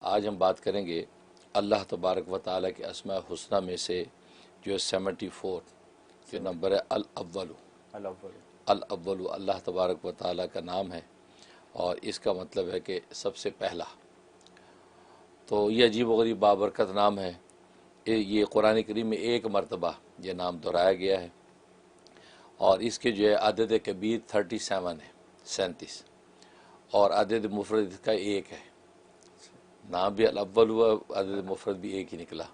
आज हम बात करेंगे अल्लाह तबारक व ताला के अस्माए हुस्ना में से जो 74 जो नंबर है अल अव्वलु। अल अव्वलु अल्लाह तबारक व ताला का नाम है और इसका मतलब है कि सबसे पहला। तो ये अजीब व गरीब बाबरकत नाम है। ये कुरान करीम में एक मरतबा ये नाम दोहराया गया है और इसके जो है अदद कबीर 37 है, 37, और अदद मुफरद इसका एक है। नाम भी अल अव्वल हुआ, अदद मुफरद भी एक ही निकला।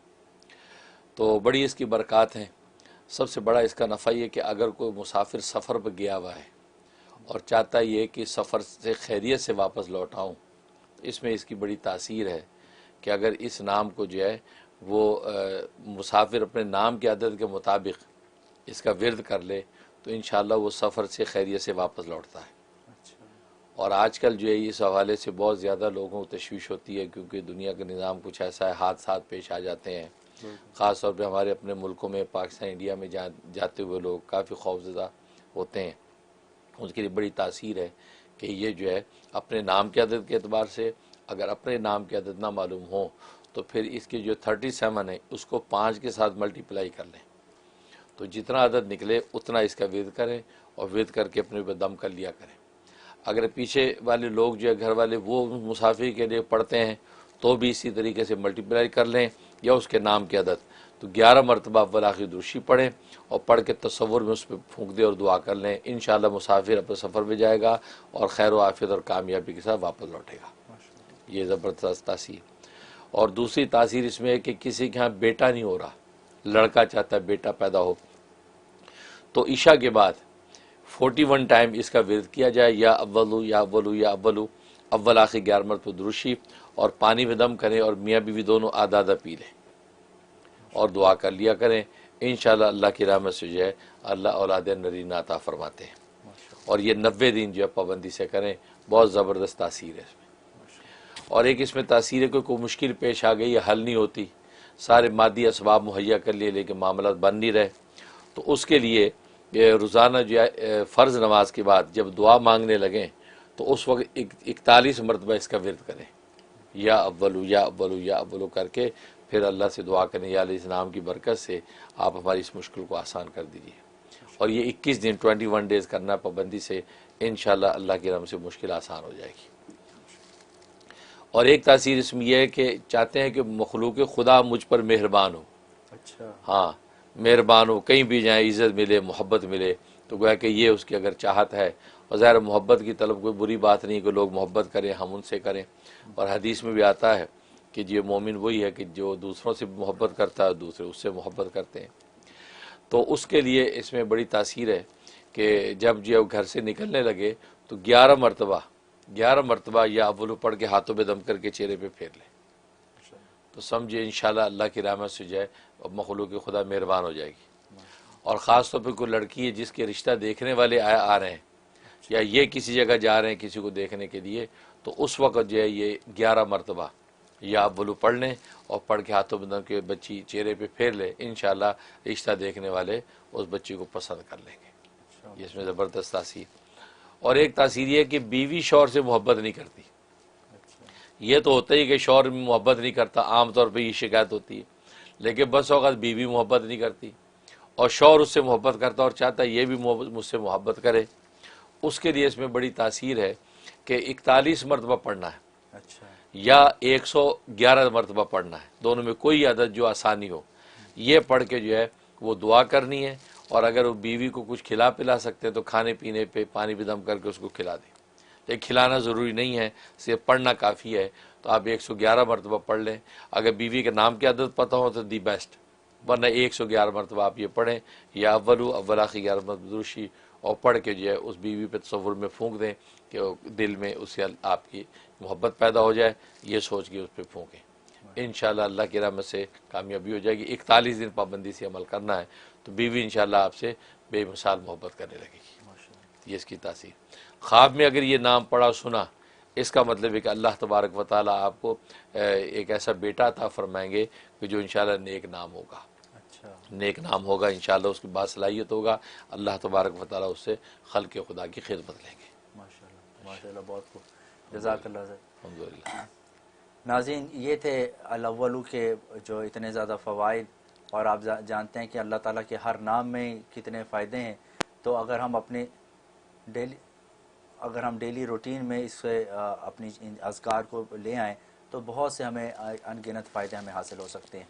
तो बड़ी इसकी बरक़ात हैं। सबसे बड़ा इसका नफ़ा ये कि अगर कोई मुसाफिर सफ़र पर गया हुआ है और चाहता ये कि सफ़र से खैरियत से वापस लौट आऊँ, तो इसमें इसकी बड़ी तासीर है कि अगर इस नाम को जो है वो मुसाफिर अपने नाम के अदद के मुताबिक इसका विर्द कर ले तो इंशाअल्लाह वो सफ़र से खैरियत से वापस लौटता है। और आजकल जो है इस हवाले से बहुत ज़्यादा लोगों को तशवीश होती है, क्योंकि दुनिया का निज़ाम कुछ ऐसा है, हादसा पेश आ जाते हैं। ख़ास तौर पे हमारे अपने मुल्कों में, पाकिस्तान, इंडिया में जाते हुए लोग काफ़ी खौफज़दा होते हैं। उसके लिए बड़ी तासीर है कि ये जो है अपने नाम के अदद के अतबार से, अगर अपने नाम के अदद ना मालूम हो तो फिर इसके जो 37 है उसको 5 के साथ मल्टीप्लाई कर लें, तो जितना अदद निकले उतना इसका विद करें और विद करके अपने ऊपर दम कर लिया करें। अगर पीछे वाले लोग जो है घर वाले वो मुसाफिर के लिए पढ़ते हैं तो भी इसी तरीके से मल्टीप्लाई कर लें या उसके नाम की अदद, तो 11 मरतबा अव्वल आखिर दुरूशी पढ़ें और पढ़ के तसव्वुर में उस पर फूंक दें और दुआ कर लें। इंशाअल्लाह मुसाफिर अपने सफ़र में जाएगा और खैर व आफियत और कामयाबी के साथ वापस लौटेगा। ये ज़बरदस्त तासीर। और दूसरी तासीर इसमें है कि किसी के यहाँ बेटा नहीं हो रहा, लड़का चाहता है बेटा पैदा हो, तो ईशा के बाद 41 टाइम इसका विर्द किया जाए, या अव्वलु या अव्वलु या अव्वलु, अव्वल आखिर 11 मरतबा दुरूशी, और पानी में दम करें और मियाँ बीवी दोनों आधा आधा पी लें और दुआ कर लिया करें। इंशाअल्लाह अल्लाह की रहमत से जो है अल्लाह औलाद नरीना अता फरमाते हैं। और ये 90 दिन जो है पाबंदी से करें, बहुत ज़बरदस्त तासीर है इसमें। और एक इसमें तासीर है कोई मुश्किल पेश आ गई, हल नहीं होती, सारे मादी असबाब मुहैया कर लिए लेकिन मामला बन नहीं रहे, तो उसके लिए रोज़ाना जो है फ़र्ज़ नमाज के बाद जब दुआ मांगने लगें तो उस वक्त 41 मरतबा इसका विर्द करें, या अव्वलु या अव्वलु या अव्वलु करके फिर अल्लाह से दुआ करें, या अल्लाह इस नाम की बरकत से आप हमारी इस मुश्किल को आसान कर दीजिए। और ये 21 दिन 21 डेज़ करना पाबंदी से, इंशाअल्लाह अल्लाह की रहमत से मुश्किल आसान हो जाएगी। और एक तासीर इसमें यह है कि चाहते हैं कि मखलूक खुदा मुझ पर मेहरबान हो। अच्छा, हाँ, मेहरबान हो, कहीं भी जाए इज़्ज़त मिले, मोहब्बत मिले, तो गोया कि ये उसकी अगर चाहत है। और ज़ाहिर मोहब्बत की तलब कोई बुरी बात नहीं कि लोग मोहब्बत करें, हम उनसे करें। और हदीस में भी आता है कि जो मोमिन वही है कि जो दूसरों से मोहब्बत करता है, दूसरे उससे मोहब्बत करते हैं। तो उसके लिए इसमें बड़ी तासीर है कि जब घर से निकलने लगे तो 11 मरतबा या अव्वलु पढ़ के हाथों में दम करके चेहरे पे फेर लें, तो समझिए इंशाअल्लाह अल्लाह की रहमत से जाए और मखलूक खुदा मेहरबान हो जाएगी। और ख़ास तौर पर कोई लड़की है जिसके रिश्ता देखने वाले आ रहे हैं, या ये किसी जगह जा रहे हैं किसी को देखने के लिए, तो उस वक्त जो है ये 11 मरतबा या अव्वलु पढ़ लें और पढ़ के हाथों में दम के बच्ची चेहरे पे फेर ले, इंशाअल्लाह रिश्ता देखने वाले उस बच्ची को पसंद कर लेंगे। ये इसमें ज़बरदस्त तासीर। और एक तासीर ये है कि बीवी शौहर से मोहब्बत नहीं करती। ये तो होता ही कि शौहर मोहब्बत नहीं करता, आम तौर पे ये शिकायत होती है, लेकिन बस औक़ात बीवी मोहब्बत नहीं करती और शौहर उससे मोहब्बत करता और चाहता है ये भी मुझसे मोहब्बत करे। उसके लिए इसमें बड़ी तासीर है कि 41 मरतबा पढ़ना है, अच्छा, या 111 मरतबा पढ़ना है, दोनों में कोई आदत जो आसानी हो, ये पढ़ के जो है वो दुआ करनी है। और अगर वो बीवी को कुछ खिला पिला सकते हैं तो खाने पीने पे पानी भी दम करके उसको खिला दें, लेकिन खिलाना ज़रूरी नहीं है, सिर्फ पढ़ना काफ़ी है। तो आप 111 मरतबा पढ़ लें। अगर बीवी के नाम की आदत पता हो तो दी बेस्ट, वरना 111 मरतबा आप ये पढ़ें, या अव्वलु अव्वल आखिर 11 मरतबा दुरूशी, और पढ़ के जो है उस बीवी पे तसव्वुर में फूंक दें कि दिल में उससे आपकी मोहब्बत पैदा हो जाए, ये सोच के उस पर फूंकें। इंशाअल्लाह अल्लाह की रहमत से कामयाबी हो जाएगी। 41 दिन पाबंदी से अमल करना है तो बीवी इंशाअल्लाह आपसे बेमिसाल मोहब्बत करने लगेगी। ये इसकी तासीर। ख्वाब में अगर ये नाम पढ़ा सुना, इसका मतलब है कि अल्लाह तबारक व तआला आपको एक ऐसा बेटा अता फरमाएंगे कि जो इंशाअल्लाह नेक नाम होगा। अच्छा, नेक नाम होगा इंशाअल्लाह, उसकी बासलाहियत होगा, अल्लाह तबारक व तआला उससे खल्क़ खुदा की खिदमत लेंगे। माशाअल्लाह, माशाअल्लाह, बहुत खूब, जज़ाकल्लाह। अल्हम्दुलिल्लाह। नाज़रीन, ये थे अल-अव्वलु के जो इतने ज़्यादा फ़वाइद, और आप जानते हैं कि अल्लाह ताला के हर नाम में कितने फ़ायदे हैं। तो डेली अगर हम डेली रूटीन में इससे अपनी इन अज़कार को ले आएँ तो बहुत से हमें अनगिनत फ़ायदे हमें हासिल हो सकते हैं।